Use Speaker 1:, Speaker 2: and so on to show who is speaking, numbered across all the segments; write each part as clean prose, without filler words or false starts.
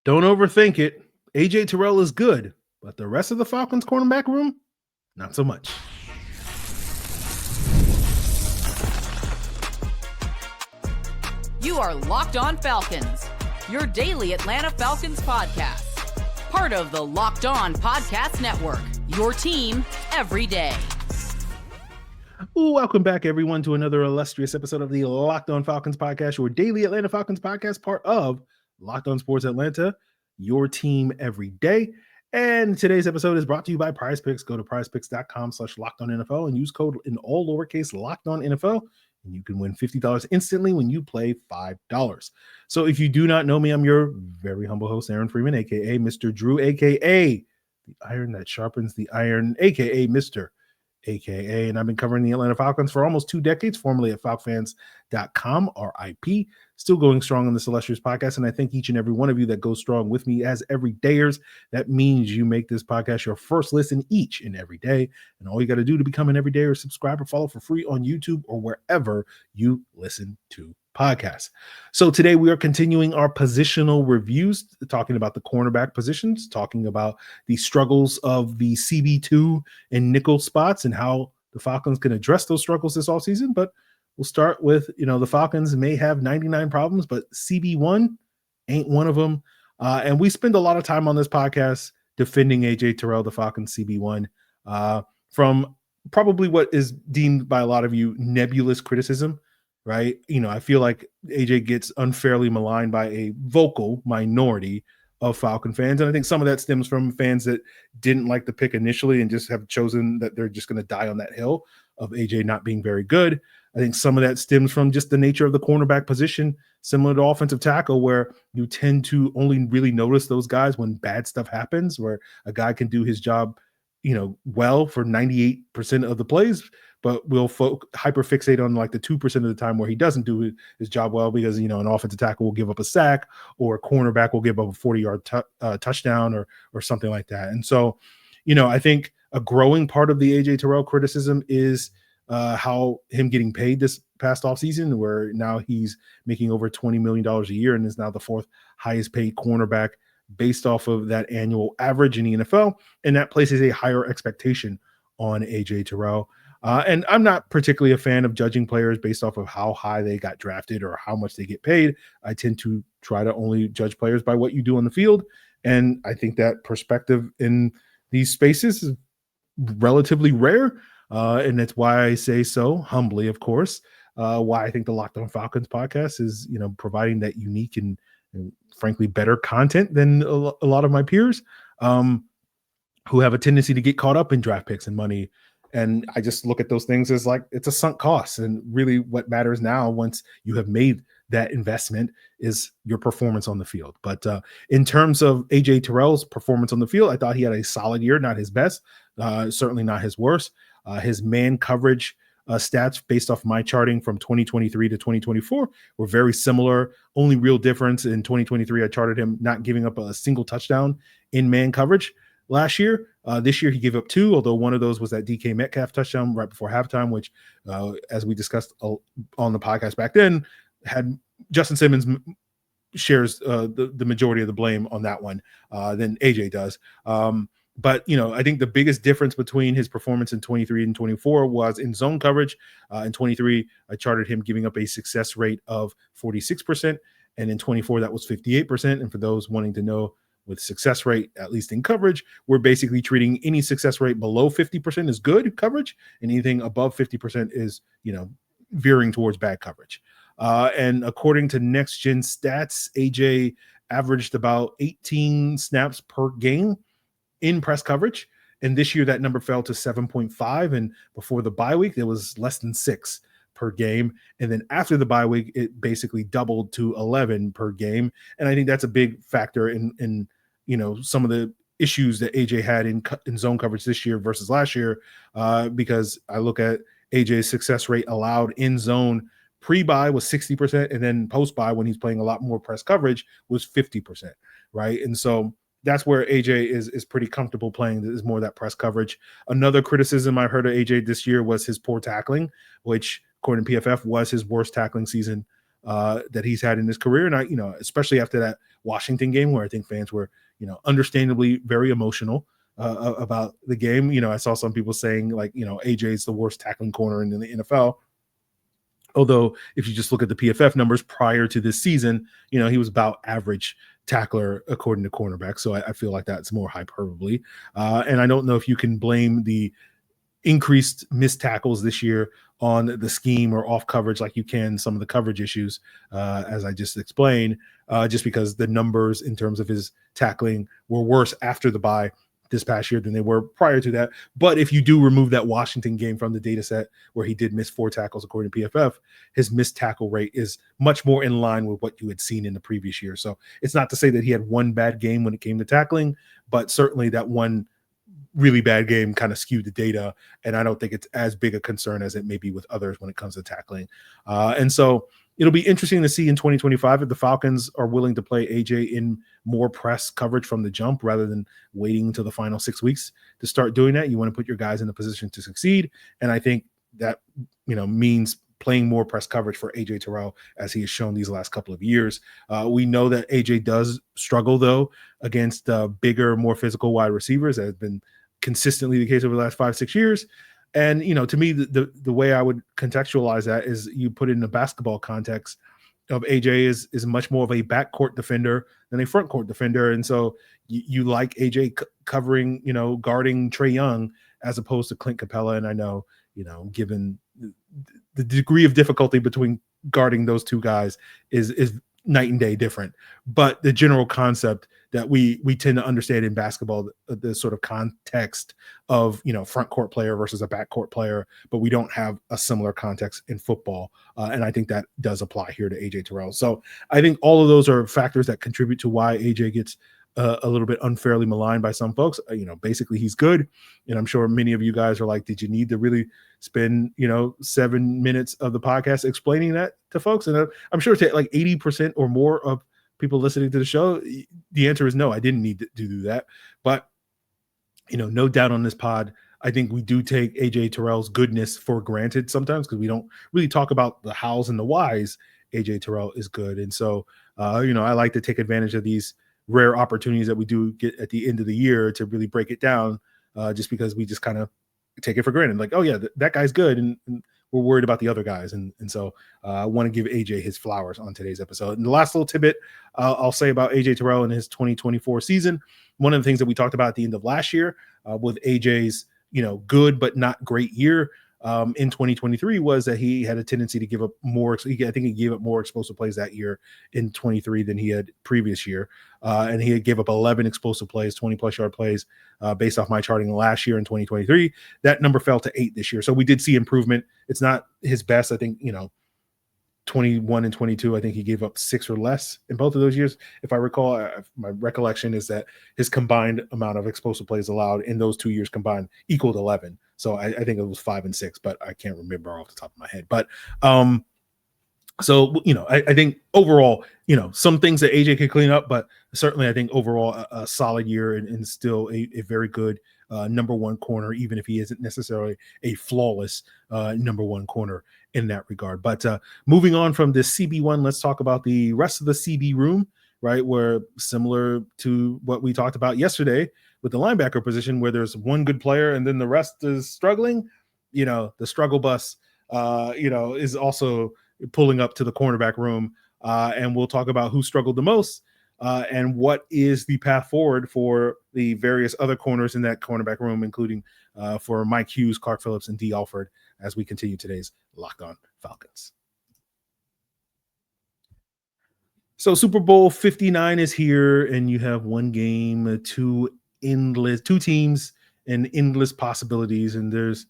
Speaker 1: Don't overthink it. AJ Terrell is good, but the rest of the Falcons cornerback room, not so much.
Speaker 2: You are Locked On Falcons, your daily Atlanta Falcons podcast. Part of the Locked On Podcast Network, your team every day.
Speaker 1: Welcome back, everyone, to another illustrious episode of the Locked On Falcons podcast, your daily Atlanta Falcons podcast, part of Locked On Sports Atlanta, your team every day. And today's episode is brought to you by PrizePicks. Go to prizepicks.com/LockedOnNFL and use code in all lowercase LockedOnNFL, and you can win $50 instantly when you play $5. So if you do not know me, I'm your very humble host, Aaron Freeman, a.k.a. Mr. Drew, a.k.a. the iron that sharpens the iron, a.k.a. Mr. AKA, and I've been covering the Atlanta Falcons for almost 2 decades, formerly at falcfans.com, RIP, still going strong on this illustrious podcast. And I thank each and every one of you that goes strong with me as everydayers. That means you make this podcast your first listen each and every day. And all you got to do to become an everydayer is subscribe or follow for free on YouTube or wherever you listen to podcasts. So today we are continuing our positional reviews, talking about the cornerback positions, talking about the struggles of the CB2 and nickel spots and how the Falcons can address those struggles this offseason. But we'll start with, the Falcons may have 99 problems, but CB1 ain't one of them. And we spend a lot of time on this podcast defending AJ Terrell, the Falcons CB1, from probably what is deemed by a lot of you nebulous criticism. Right. I feel like AJ gets unfairly maligned by a vocal minority of Falcon fans. And I think some of that stems from fans that didn't like the pick initially and just have chosen that they're just going to die on that hill of AJ not being very good. I think some of that stems from just the nature of the cornerback position, similar to offensive tackle, where you tend to only really notice those guys when bad stuff happens, where a guy can do his job, well for 98% of the plays, but we'll hyperfixate on like the 2% of the time where he doesn't do his job well because, an offensive tackle will give up a sack or a cornerback will give up a 40-yard touchdown or something like that. And so, I think a growing part of the AJ Terrell criticism is how him getting paid this past offseason, where now he's making over $20 million a year and is now the 4th highest paid cornerback based off of that annual average in the NFL. And that places a higher expectation on AJ Terrell. And I'm not particularly a fan of judging players based off of how high they got drafted or how much they get paid. I tend to try to only judge players by what you do on the field. And I think that perspective in these spaces is relatively rare. And that's why I say so humbly, of course, why I think the Locked On Falcons podcast is, providing that unique and frankly better content than a lot of my peers who have a tendency to get caught up in draft picks and money. And I just look at those things as like it's a sunk cost. And really what matters now, once you have made that investment, is your performance on the field. But in terms of AJ Terrell's performance on the field, I thought he had a solid year, not his best, certainly not his worst. His man coverage stats based off my charting from 2023 to 2024 were very similar. Only real difference in 2023, I charted him not giving up a single touchdown in man coverage last year. This year he gave up 2, although one of those was that DK Metcalf touchdown right before halftime, which, as we discussed on the podcast back then, had Justin Simmons shares the majority of the blame on that one than AJ does. But, I think the biggest difference between his performance in 23 and 24 was in zone coverage. In 23, I charted him giving up a success rate of 46%. And in 24, that was 58%. And for those wanting to know, with success rate, at least in coverage, we're basically treating any success rate below 50% as good coverage, and anything above 50% is, veering towards bad coverage. And according to Next Gen Stats, AJ averaged about 18 snaps per game in press coverage. And this year that number fell to 7.5. And before the bye week, it was less than 6 per game. And then after the bye week, it basically doubled to 11 per game. And I think that's a big factor in some of the issues that AJ had in zone coverage this year versus last year, because I look at AJ's success rate allowed in zone pre-bye was 60%, and then post-bye, when he's playing a lot more press coverage, was 50%, right? And so that's where AJ is pretty comfortable playing, is more that press coverage. Another criticism I heard of AJ this year was his poor tackling, which according to PFF was his worst tackling season that he's had in his career. And especially after that Washington game where I think fans were, understandably very emotional about the game. I saw some people saying like, AJ is the worst tackling corner in the NFL. Although if you just look at the PFF numbers prior to this season, he was about average tackler according to cornerback. So I feel like that's more hyperbole. And I don't know if you can blame the increased missed tackles this year on the scheme or off coverage like you can some of the coverage issues, as I just explained, just because the numbers in terms of his tackling were worse after the bye this past year than they were prior to that. But if you do remove that Washington game from the data set where he did miss 4 tackles according to PFF, his missed tackle rate is much more in line with what you had seen in the previous year. So it's not to say that he had one bad game when it came to tackling, but certainly that one really bad game kind of skewed the data. And I don't think it's as big a concern as it may be with others when it comes to tackling. And so it'll be interesting to see in 2025 if the Falcons are willing to play AJ in more press coverage from the jump rather than waiting until the final 6 weeks to start doing that. You want to put your guys in a position to succeed. And I think that, means playing more press coverage for AJ Terrell as he has shown these last couple of years. We know that AJ does struggle though against bigger, more physical wide receivers. That has been consistently the case over the last 5-6 years. And, to me, the way I would contextualize that is you put it in a basketball context of AJ is much more of a backcourt defender than a front court defender. And so you like AJ covering, guarding Trae Young as opposed to Clint Capella. And I know, given the degree of difficulty between guarding those two guys is night and day different. But the general concept that we tend to understand in basketball, the sort of context of, front court player versus a back court player, but we don't have a similar context in football. And I think that does apply here to AJ Terrell. So I think all of those are factors that contribute to why AJ gets a little bit unfairly maligned by some folks. Basically he's good. And I'm sure many of you guys are like, did you need to really spend, 7 minutes of the podcast explaining that to folks? And I'm sure to like 80% or more of people listening to the show, the answer is no, I didn't need to do that. But, no doubt on this pod, I think we do take AJ Terrell's goodness for granted sometimes because we don't really talk about the hows and the whys. AJ Terrell is good. And so, I like to take advantage of these rare opportunities that we do get at the end of the year to really break it down, just because we just kind of take it for granted. Like, oh yeah, that guy's good. And we're worried about the other guys. And so I want to give AJ his flowers on today's episode. And the last little tidbit I'll say about AJ Terrell in his 2024 season, one of the things that we talked about at the end of last year with AJ's, good but not great year in 2023 was that he had a tendency to give up more. I think he gave up more explosive plays that year in 23 than he had previous year. And he gave up 11 explosive plays, 20-plus yard plays based off my charting last year in 2023. That number fell to 8 this year. So we did see improvement. It's not his best. I think, 21 and 22, I think he gave up 6 or less in both of those years. If I recall, my recollection is that his combined amount of explosive plays allowed in those 2 years combined equaled 11. So I think it was 5 and 6, but I can't remember off the top of my head. But so, I think overall, some things that AJ could clean up, but certainly I think overall a solid year and still a very good number one corner, even if he isn't necessarily a flawless number one corner in that regard. But moving on from this CB1, let's talk about the rest of the CB room, right? Where similar to what we talked about yesterday with the linebacker position, where there's one good player and then the rest is struggling, the struggle bus, is also pulling up to the cornerback room. And we'll talk about who struggled the most and what is the path forward for the various other corners in that cornerback room, including for Mike Hughes, Clark Phillips, and Dee Alford, as we continue today's Locked On Falcons. So Super Bowl 59 is here, and you have one game, two teams, and endless possibilities, and there's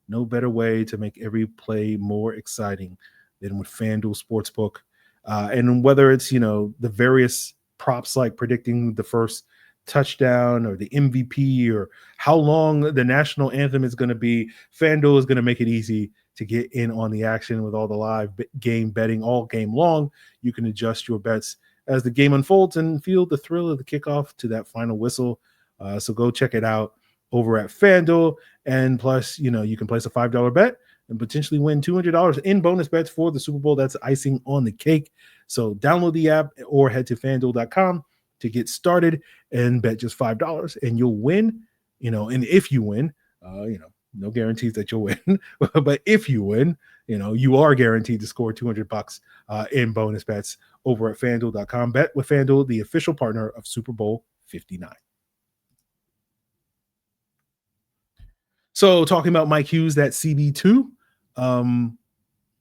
Speaker 1: no better way to make every play more exciting than with FanDuel Sportsbook. And whether it's, the various props like predicting the first touchdown or the MVP or how long the national anthem is going to be, FanDuel is going to make it easy to get in on the action with all the live game betting all game long. You can adjust your bets as the game unfolds and feel the thrill of the kickoff to that final whistle. So go check it out over at FanDuel. And plus, you can place a $5 bet and potentially win $200 in bonus bets for the Super Bowl. That's icing on the cake. So download the app or head to FanDuel.com to get started and bet just $5 and you'll win. And if you win, no guarantees that you'll win, but if you win, you are guaranteed to score $200 in bonus bets over at FanDuel.com. Bet with FanDuel, the official partner of Super Bowl 59. So talking about Mike Hughes, that CB2,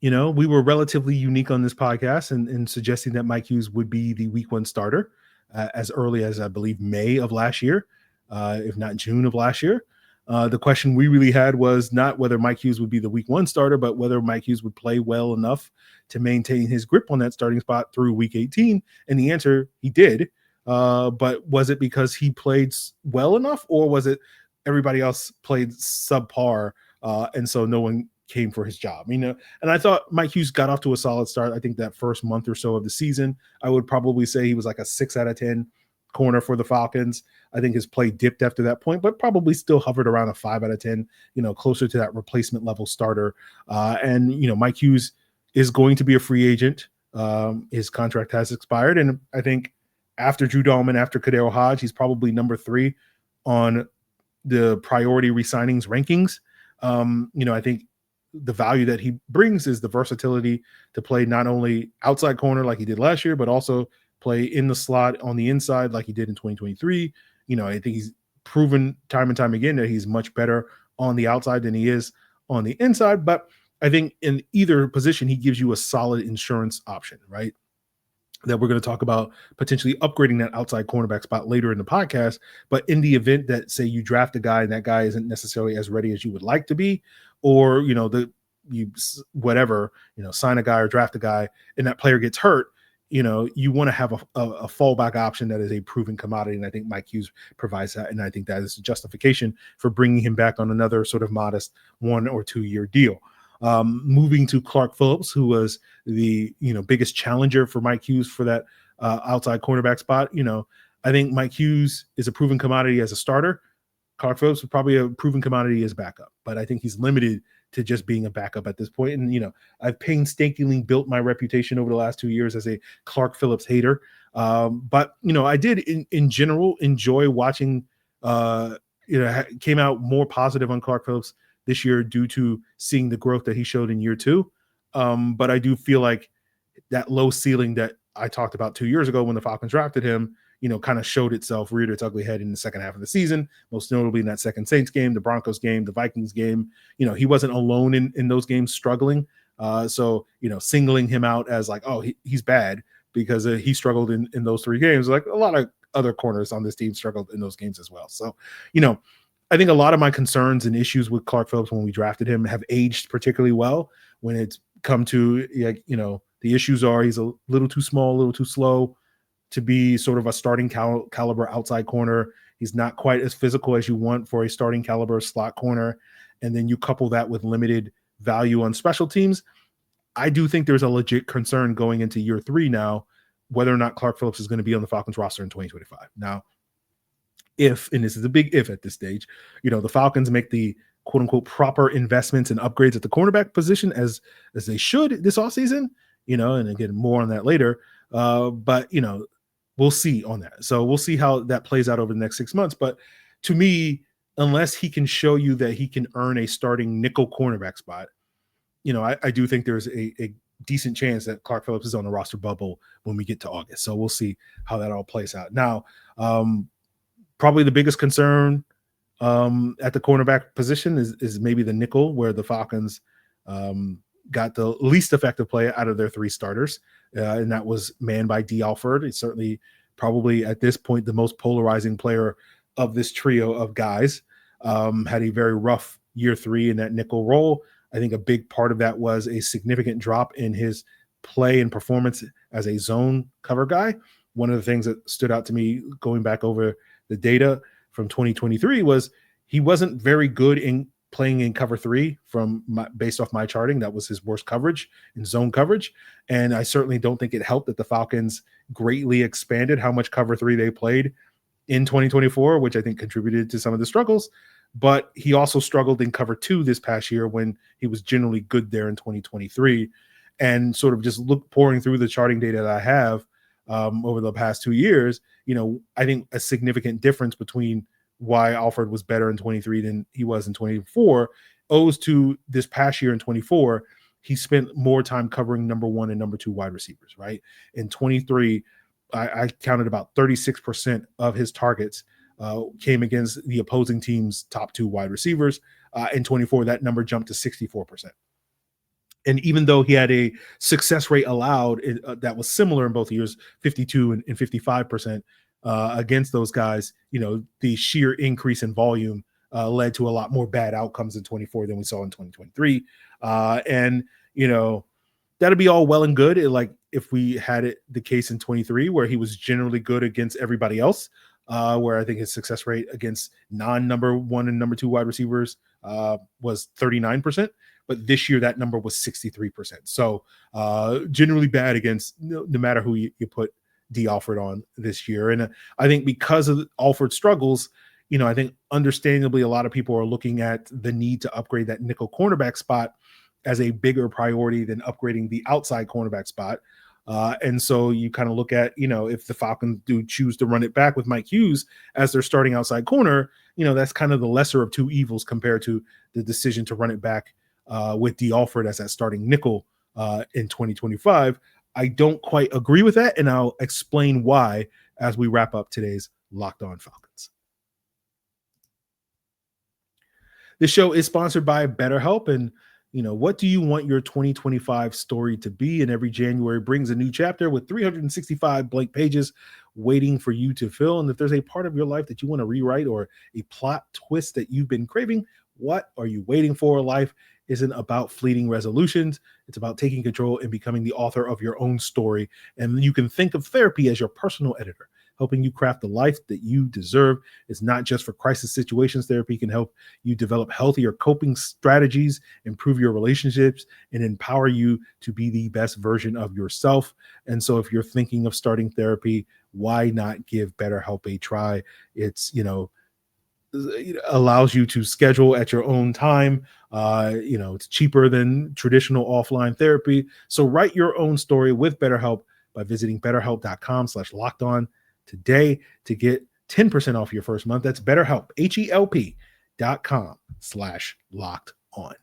Speaker 1: we were relatively unique on this podcast in suggesting that Mike Hughes would be the week 1 starter as early as, I believe, May of last year, if not June of last year. The question we really had was not whether Mike Hughes would be the week 1 starter, but whether Mike Hughes would play well enough to maintain his grip on that starting spot through week 18. And the answer, he did. But was it because he played well enough, or was it everybody else played subpar, and so no one came for his job? And I thought Mike Hughes got off to a solid start. I think that first month or so of the season, I would probably say he was like a 6 out of 10 corner for the Falcons. I think his play dipped after that point, but probably still hovered around a 5 out of 10, closer to that replacement level starter. And Mike Hughes is going to be a free agent. His contract has expired. And I think after Drew Dalman, after Kadero Hodge, he's probably number 3 on the priority re-signings rankings. I think the value that he brings is the versatility to play not only outside corner like he did last year, but also play in the slot on the inside like he did in 2023. I think he's proven time and time again that he's much better on the outside than he is on the inside. But I think in either position, he gives you a solid insurance option, right? That we're going to talk about potentially upgrading that outside cornerback spot later in the podcast. But in the event that, say, you draft a guy and that guy isn't necessarily as ready as you would like to be, or, sign a guy or draft a guy and that player gets hurt, you want to have a fallback option that is a proven commodity. And I think Mike Hughes provides that. And I think that is a justification for bringing him back on another sort of modest 1 or 2 year deal. Moving to Clark Phillips, who was the biggest challenger for Mike Hughes for that outside cornerback spot. I think Mike Hughes is a proven commodity as a starter. Clark Phillips is probably a proven commodity as backup, but I think he's limited to just being a backup at this point. And I've painstakingly built my reputation over the last 2 years as a Clark Phillips hater. But I did in general enjoy watching. Came out more positive on Clark Phillips this year due to seeing the growth that he showed in year 2. But I do feel like that low ceiling that I talked about 2 years ago when the Falcons drafted him, kind of showed itself, reared its ugly head in the second half of the season, most notably in that second Saints game, the Broncos game, the Vikings game. He wasn't alone in those games struggling. So singling him out as like, oh, he's bad because he struggled in those 3 games. Like a lot of other corners on this team struggled in those games as well. So, I think a lot of my concerns and issues with Clark Phillips when we drafted him have aged particularly well. When it's come to, the issues are he's a little too small, a little too slow to be sort of a starting caliber outside corner. He's not quite as physical as you want for a starting caliber slot corner. And then you couple that with limited value on special teams. I do think there's a legit concern going into year 3 now, whether or not Clark Phillips is going to be on the Falcons roster in 2025. Now, if, and this is a big if at this stage, the Falcons make the quote unquote proper investments and upgrades at the cornerback position as they should this offseason, and again, more on that later. But we'll see on that. So we'll see how that plays out over the next 6 months. But to me, unless he can show you that he can earn a starting nickel cornerback spot, I do think there's a decent chance that Clark Phillips is on the roster bubble when we get to August. So we'll see how that all plays out. Now, probably the biggest concern at the cornerback position is maybe the nickel, where the Falcons got the least effective play out of their 3 starters, and that was manned by Dee Alford. It's certainly probably at this point the most polarizing player of this trio of guys. Had a very rough year 3 in that nickel role. I think a big part of that was a significant drop in his play and performance as a zone cover guy. One of the things that stood out to me going back over the data from 2023 was he wasn't very good in playing in cover 3 based off my charting. That was his worst coverage in zone coverage. And I certainly don't think it helped that the Falcons greatly expanded how much cover 3 they played in 2024, which I think contributed to some of the struggles. But he also struggled in cover 2 this past year when he was generally good there in 2023. And sort of just pouring through the charting data that I have over the past 2 years, I think a significant difference between why Alford was better in 23 than he was in 24 owes to this past year in 24. He spent more time covering number 1 and number 2 wide receivers, right? In 23, I counted about 36% of his targets came against the opposing team's top 2 wide receivers. In 24, that number jumped to 64%. And even though he had a success rate allowed that was similar in both years, 52 and 55% against those guys, the sheer increase in volume led to a lot more bad outcomes in 24 than we saw in 2023. And that'd be all well and good. If we had it the case in 23 where he was generally good against everybody else, where I think his success rate against non-number 1 and number 2 wide receivers was 39%. But this year that number was 63%. So generally bad against no matter who you put Dee Alford on this year. And I think because of Alford's struggles, I think understandably a lot of people are looking at the need to upgrade that nickel cornerback spot as a bigger priority than upgrading the outside cornerback spot. And so you kind of look at, if the Falcons do choose to run it back with Mike Hughes as their starting outside corner, that's kind of the lesser of two evils compared to the decision to run it back with Dee Alford as that starting nickel in 2025. I don't quite agree with that, and I'll explain why as we wrap up today's Locked On Falcons. This show is sponsored by Betterhelp, and what do you want your 2025 story to be? And every January brings a new chapter with 365 blank pages waiting for you to fill. And if there's a part of your life that you want to rewrite or a plot twist that you've been craving, what are you waiting for? Life isn't about fleeting resolutions. It's about taking control and becoming the author of your own story. And you can think of therapy as your personal editor, helping you craft the life that you deserve. It's not just for crisis situations. Therapy can help you develop healthier coping strategies, improve your relationships, and empower you to be the best version of yourself. And so if you're thinking of starting therapy, why not give BetterHelp a try? It's, allows you to schedule at your own time. It's cheaper than traditional offline therapy. So write your own story with BetterHelp by visiting betterhelp.com/lockedon today to get 10% off your first month. That's BetterHelp, HELP.com/lockedon.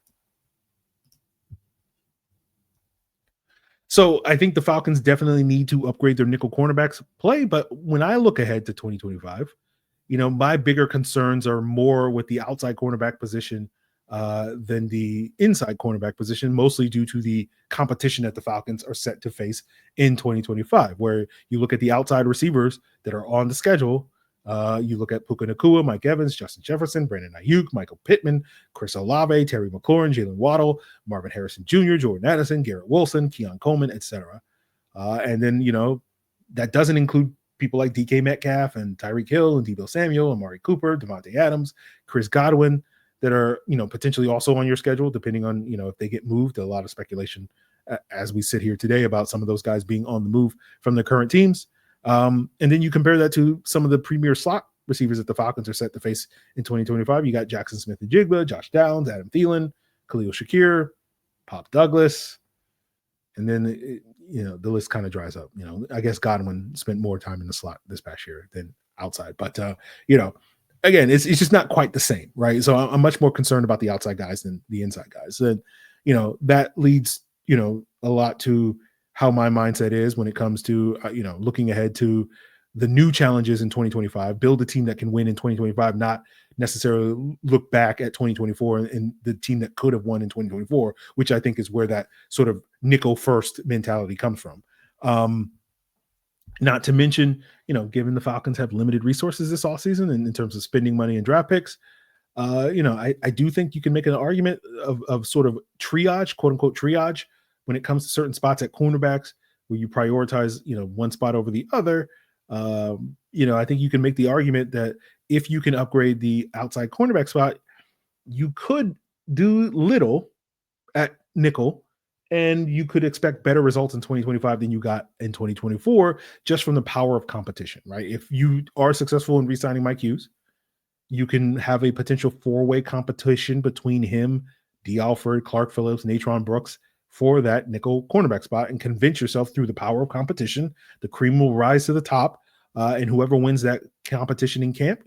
Speaker 1: So I think the Falcons definitely need to upgrade their nickel cornerbacks play. But when I look ahead to 2025, my bigger concerns are more with the outside cornerback position than the inside cornerback position, mostly due to the competition that the Falcons are set to face in 2025, where you look at the outside receivers that are on the schedule. You look at Puka Nacua, Mike Evans, Justin Jefferson, Brandon Ayuk, Michael Pittman, Chris Olave, Terry McLaurin, Jalen Waddle, Marvin Harrison Jr., Jordan Addison, Garrett Wilson, Keon Coleman, etc. And then, that doesn't include people like DK Metcalf and Tyreek Hill and Deebo Samuel, Amari Cooper, Devontae Adams, Chris Godwin, that are, potentially also on your schedule, depending on, if they get moved. A lot of speculation as we sit here today about some of those guys being on the move from the current teams. And then you compare that to some of the premier slot receivers that the Falcons are set to face in 2025. You got Jackson Smith-Njigba, Josh Downs, Adam Thielen, Khalil Shakir, Pop Douglas. And then, the list kind of dries up. I guess Godwin spent more time in the slot this past year than outside. But, again, it's just not quite the same, right? So I'm much more concerned about the outside guys than the inside guys. And, that leads, a lot to how my mindset is when it comes to, looking ahead to the new challenges in 2025, build a team that can win in 2025, not necessarily look back at 2024 and the team that could have won in 2024, which I think is where that sort of nickel first mentality comes from. Not to mention, given the Falcons have limited resources this offseason and in terms of spending money and draft picks, I do think you can make an argument of sort of triage, quote unquote triage, when it comes to certain spots at cornerbacks where you prioritize, one spot over the other. I think you can make the argument that if you can upgrade the outside cornerback spot, you could do little at nickel And you could expect better results in 2025 than you got in 2024, just from the power of competition, right? If you are successful in re-signing Mike Hughes, you can have a potential four-way competition between him, Dee Alford, Clark Phillips, Natron Brooks for that nickel cornerback spot, and convince yourself through the power of competition, the cream will rise to the top, and whoever wins that competition in camp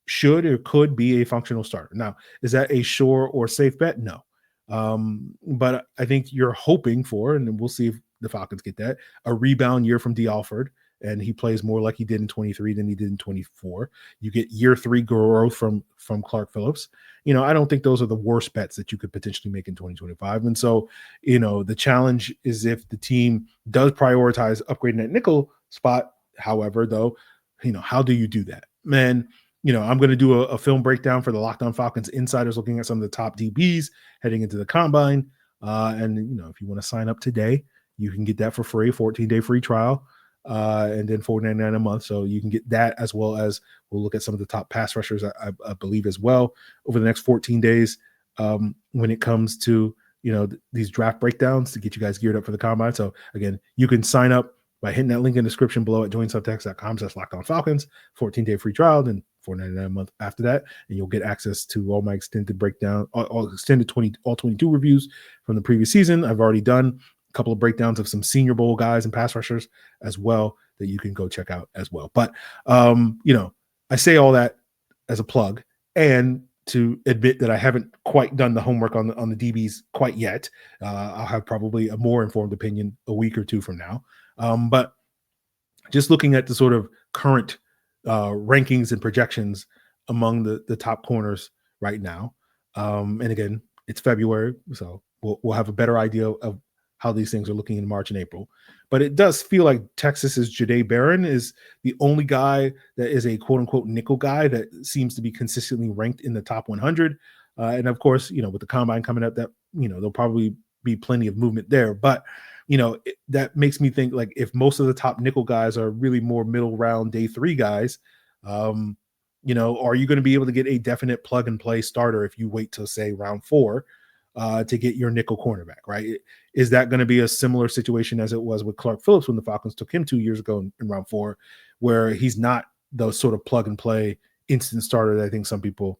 Speaker 1: should or could be a functional starter. Now, is that a sure or safe bet? No. But I think you're hoping for, and we'll see if the Falcons get that, a rebound year from Dee Alford, and he plays more like he did in 23 than he did in 24. You get year 3 growth from Clark Phillips. I don't think those are the worst bets that you could potentially make in 2025. And so, the challenge is if the team does prioritize upgrading that nickel spot. However, though, how do you do that? Man, I'm going to do a film breakdown for the Locked On Falcons Insiders, looking at some of the top DBs heading into the combine. And, if you want to sign up today, you can get that for free, 14-day free trial, and then $4.99 a month. So you can get that, as well as we'll look at some of the top pass rushers, I believe, as well over the next 14 days when it comes to, these draft breakdowns to get you guys geared up for the combine. So, again, you can sign up by hitting that link in the description below at joinsubtext.com/LockedOnFalcons, 14-day free trial, then $4.99 a month after that, and you'll get access to all my extended breakdown, all extended 22 reviews from the previous season. I've already done a couple of breakdowns of some Senior Bowl guys and pass rushers as well that you can go check out as well. But I say all that as a plug and to admit that I haven't quite done the homework on the DBs quite yet. I'll have probably a more informed opinion a week or two from now. But just looking at the sort of current rankings and projections among the top corners right now. And again, it's February, so we'll have a better idea of how these things are looking in March and April. But it does feel like Texas's Jahdae Barron is the only guy that is a quote-unquote nickel guy that seems to be consistently ranked in the top 100. And of course, with the combine coming up, that there'll probably be plenty of movement there. But that makes me think, like, if most of the top nickel guys are really more middle round day 3 guys, are you going to be able to get a definite plug and play starter if you wait till, say, round 4 to get your nickel cornerback, right? Is that going to be a similar situation as it was with Clark Phillips when the Falcons took him 2 years ago in round 4, where he's not the sort of plug and play instant starter that I think some people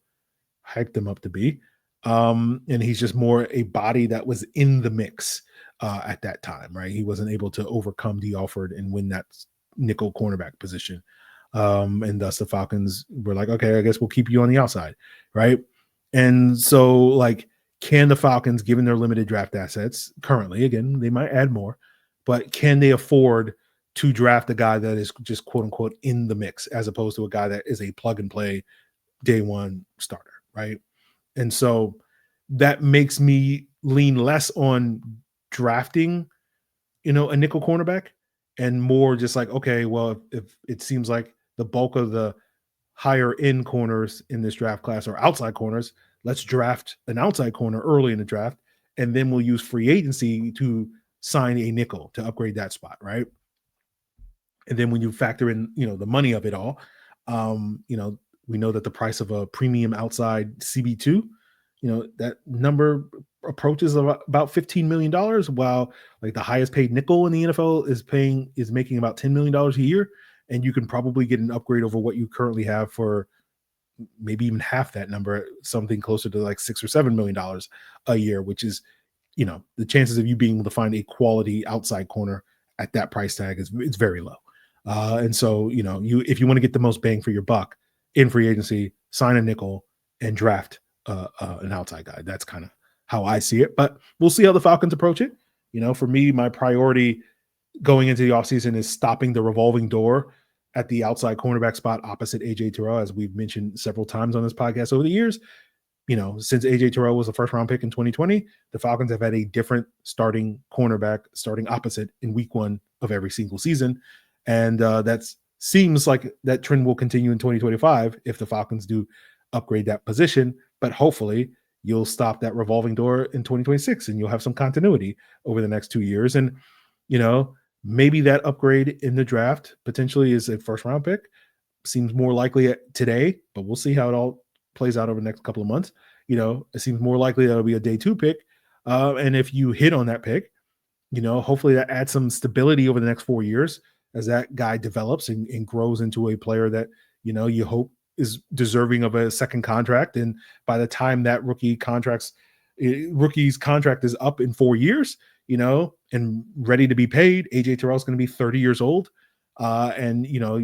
Speaker 1: hyped him up to be. And he's just more a body that was in the mix at that time, right? He wasn't able to overcome Dee Alford and win that nickel cornerback position. And thus the Falcons were like, okay, I guess we'll keep you on the outside, right? And so, like, can the Falcons, given their limited draft assets currently, again, they might add more, but can they afford to draft a guy that is just quote unquote in the mix, as opposed to a guy that is a plug and play day 1 starter, right? And so that makes me lean less on drafting, a nickel cornerback, and more just like, okay, well, if it seems like the bulk of the higher end corners in this draft class are outside corners, let's draft an outside corner early in the draft, and then we'll use free agency to sign a nickel to upgrade that spot, right? And then when you factor in, the money of it all, we know that the price of a premium outside CB2, that number approaches about $15 million, while like the highest paid nickel in the NFL is making about $10 million a year. And you can probably get an upgrade over what you currently have for maybe even half that number, something closer to like $6 or $7 million a year, which is, the chances of you being able to find a quality outside corner at that price tag it's very low. And so, if you want to get the most bang for your buck in free agency, sign a nickel and draft an outside guy. That's kind of how I see it, but we'll see how the Falcons approach it. For me, my priority going into the offseason is stopping the revolving door at the outside cornerback spot opposite AJ Terrell, as we've mentioned several times on this podcast over the years. Since AJ Terrell was a first round pick in 2020, the Falcons have had a different starting cornerback starting opposite in week 1 of every single season. And that seems like that trend will continue in 2025 if the Falcons do upgrade that position. But hopefully you'll stop that revolving door in 2026 and you'll have some continuity over the next 2 years. And, maybe that upgrade in the draft potentially is a first round pick. Seems more likely today, but we'll see how it all plays out over the next couple of months. It seems more likely that'll be a day 2 pick. And if you hit on that pick, hopefully that adds some stability over the next 4 years as that guy develops and grows into a player that, you hope is deserving of a second contract. And by the time that rookie's contract is up in 4 years, and ready to be paid, AJ Terrell's going to be 30 years old. And,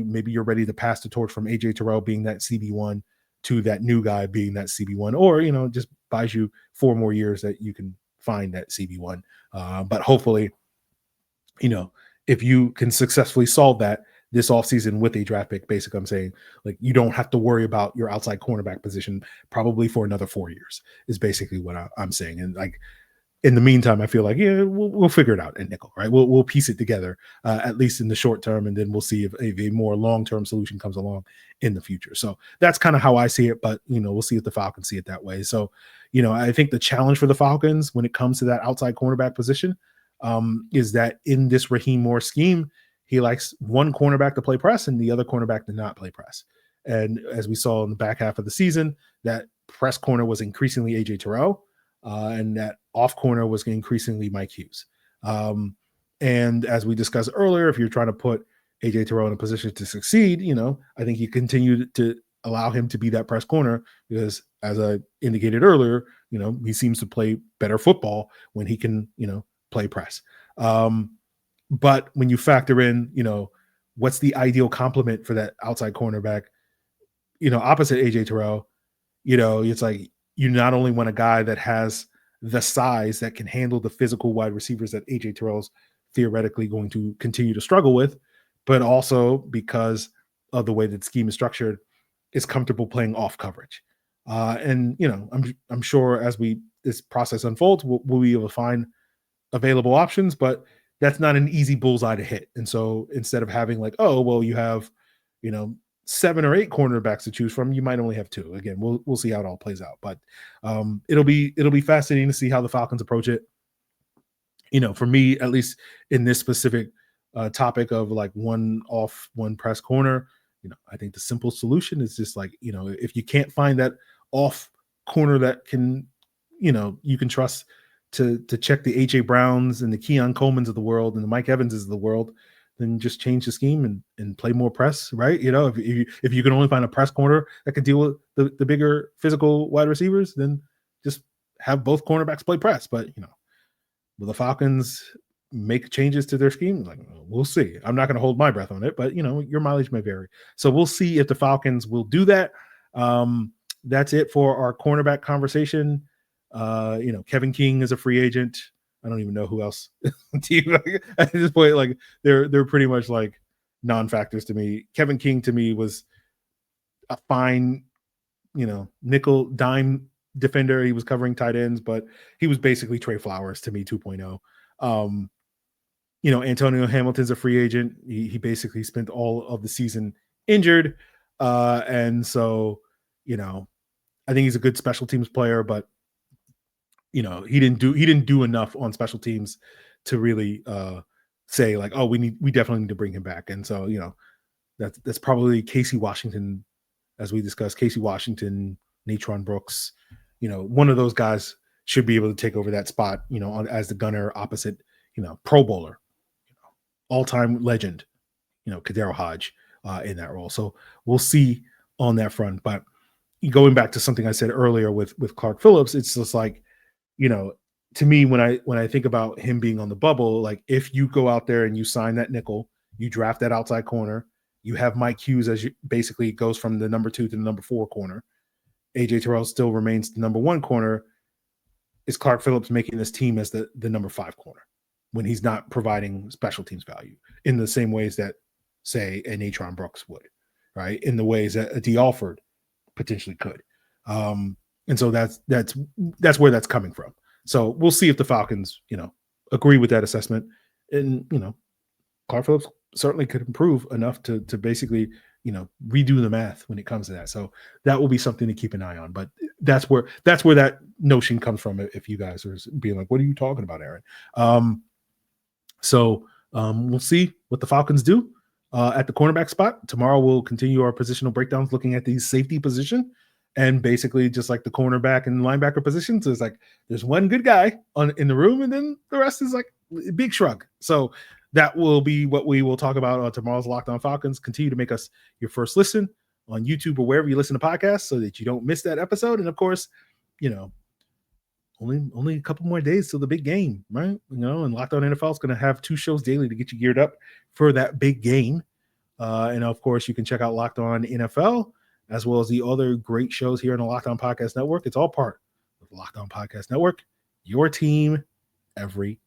Speaker 1: maybe you're ready to pass the torch from AJ Terrell being that CB1 to that new guy being that CB1, or, just buys you 4 more years that you can find that CB1. But hopefully, if you can successfully solve that this offseason with a draft pick, basically I'm saying, like, you don't have to worry about your outside cornerback position probably for another 4 years is basically what I'm saying. And like, in the meantime, I feel like, we'll figure it out at nickel, right? We'll piece it together, at least in the short term, and then we'll see if a more long-term solution comes along in the future. So that's kind of how I see it, but, we'll see if the Falcons see it that way. So, I think the challenge for the Falcons when it comes to that outside cornerback position is that in this Raheem Morris scheme, he likes one cornerback to play press and the other cornerback to not play press. And as we saw in the back half of the season, that press corner was increasingly AJ Terrell. And that off corner was increasingly Mike Hughes. And as we discussed earlier, if you're trying to put AJ Terrell in a position to succeed, I think you continue to allow him to be that press corner because, as I indicated earlier, he seems to play better football when he can, play press. But when you factor in, what's the ideal complement for that outside cornerback, opposite AJ Terrell, it's like, you not only want a guy that has the size that can handle the physical wide receivers that AJ Terrell's theoretically going to continue to struggle with, but also because of the way that scheme is structured, is comfortable playing off coverage. And I'm sure as this process unfolds, we'll be able to find available options, but that's not an easy bullseye to hit. And so instead of having like, oh, well, you have, 7 or 8 cornerbacks to choose from, you might only have 2. Again, we'll see how it all plays out, but it'll be fascinating to see how the Falcons approach it. For me, at least in this specific topic of like one off, one press corner, I think the simple solution is just like, if you can't find that off corner that can, you can trust to check the H.A. Browns and the Keon Colemans of the world and the Mike Evanses of the world, then just change the scheme and play more press, right? If you can only find a press corner that can deal with the bigger physical wide receivers, then just have both cornerbacks play press. But, will the Falcons make changes to their scheme? Like, we'll see. I'm not going to hold my breath on it, but, your mileage may vary. So we'll see if the Falcons will do that. That's it for our cornerback conversation. Kevin King is a free agent. I don't even know who else at this point. Like they're pretty much like non-factors to me. Kevin King to me was a fine, nickel dime defender. He was covering tight ends, but he was basically Trey Flowers to me 2.0. Antonio Hamilton's a free agent. He basically spent all of the season injured. And so, I think he's a good special teams player, but he didn't do enough on special teams to really say like, oh, we definitely need to bring him back. And so, that's probably Casey Washington, as we discussed, Casey Washington, Natron Brooks, one of those guys should be able to take over that spot, as the gunner opposite, Pro Bowler, all-time legend, Kadero Hodge in that role. So we'll see on that front. But going back to something I said earlier with Clark Phillips, it's just like, to me, when I think about him being on the bubble, like if you go out there and you sign that nickel, you draft that outside corner, you have Mike Hughes as you basically goes from the number 2 to the number 4 corner. AJ Terrell still remains the number 1 corner. Is Clark Phillips making this team as the number 5 corner when he's not providing special teams value in the same ways that, say, a Natron Brooks would, right? In the ways that a Dee Alford potentially could. And so that's where that's coming from. So we'll see if the Falcons, agree with that assessment. And, Clark Phillips certainly could improve enough to basically, redo the math when it comes to that. So that will be something to keep an eye on. But that's where that notion comes from. If you guys are being like, what are you talking about, Aaron? So we'll see what the Falcons do at the cornerback spot. Tomorrow we'll continue our positional breakdowns looking at the safety position. And basically, just like the cornerback and linebacker positions, it's like there's one good guy in the room, and then the rest is like big shrug. So that will be what we will talk about on tomorrow's Locked On Falcons. Continue to make us your first listen on YouTube or wherever you listen to podcasts so that you don't miss that episode. And of course, only a couple more days till the big game, right? And Locked On NFL is going to have 2 shows daily to get you geared up for that big game. And of course, you can check out Locked On NFL as well as the other great shows here on the Locked On Podcast Network. It's all part of the Locked On Podcast Network, your team every